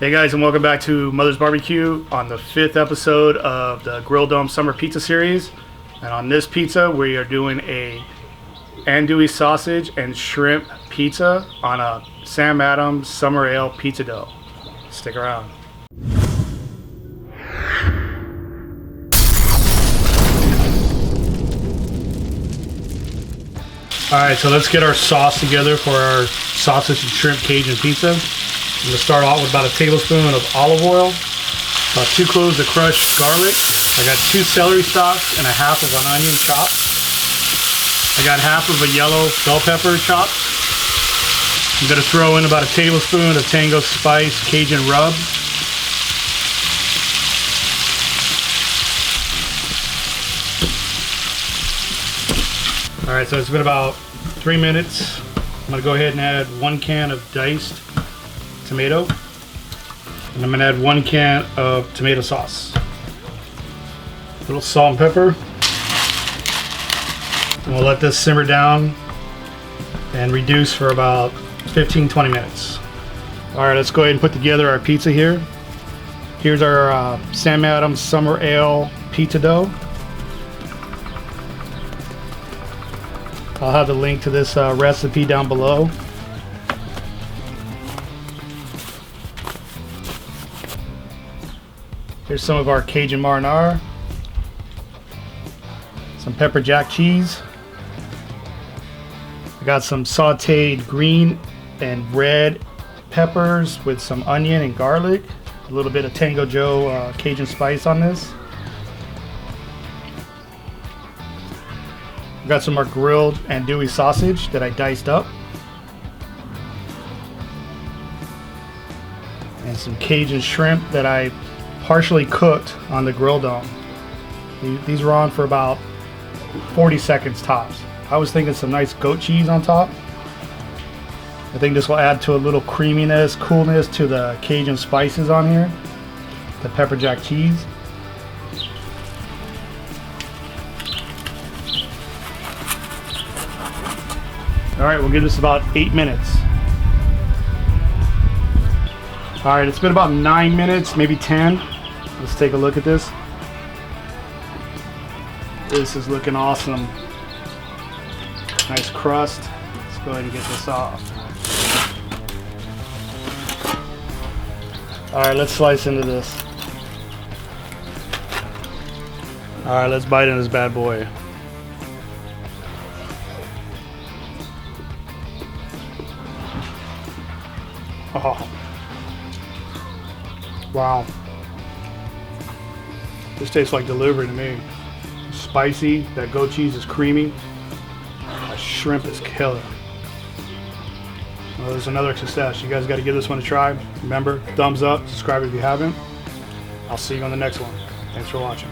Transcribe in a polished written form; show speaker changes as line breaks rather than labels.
Hey guys, and welcome back to Mother's Barbecue on the 5th episode of the Grill Dome Summer Pizza Series. And on this pizza, we are doing a andouille sausage and shrimp pizza on a Sam Adams Summer Ale pizza dough. Stick around. Alright, so let's get our sauce together for our sausage and shrimp Cajun pizza. I'm going to start out with about a tablespoon of olive oil, about 2 cloves of crushed garlic. I got 2 celery stalks and a half of an onion chopped. I got half of a yellow bell pepper chopped. I'm going to throw in about a tablespoon of Tango Spice Cajun rub. Alright, so it's been about 3 minutes. I'm going to go ahead and add 1 can of diced tomato. And I'm going to add 1 can of tomato sauce. A little salt and pepper. And we'll let this simmer down and reduce for about 15-20 minutes. Alright, let's go ahead and put together our pizza here. Here's our Sam Adams Summer Ale pizza dough. I'll have the link to this recipe down below. Here's some of our Cajun marinara, some pepper jack cheese. I got some sauteed green and red peppers with some onion and garlic. A little bit of Tango Joe Cajun spice on this. Got some more grilled andouille sausage that I diced up. And some Cajun shrimp that I partially cooked on the grill dome. These were on for about 40 seconds tops. I was thinking some nice goat cheese on top. I think this will add to a little creaminess, coolness to the Cajun spices on here. The pepper jack cheese. Alright, we'll give this about 8 minutes. Alright, it's been about 9 minutes, maybe 10. Let's take a look at this. This is looking awesome. Nice crust. Let's go ahead and get this off. Alright, let's slice into this. Alright, let's bite into this bad boy. Oh. Wow. This tastes like delivery to me. Spicy, that goat cheese is creamy. That shrimp is killer. Well, there's another success. You guys got to give this one a try. Remember, thumbs up, subscribe if you haven't. I'll see you on the next one. Thanks for watching.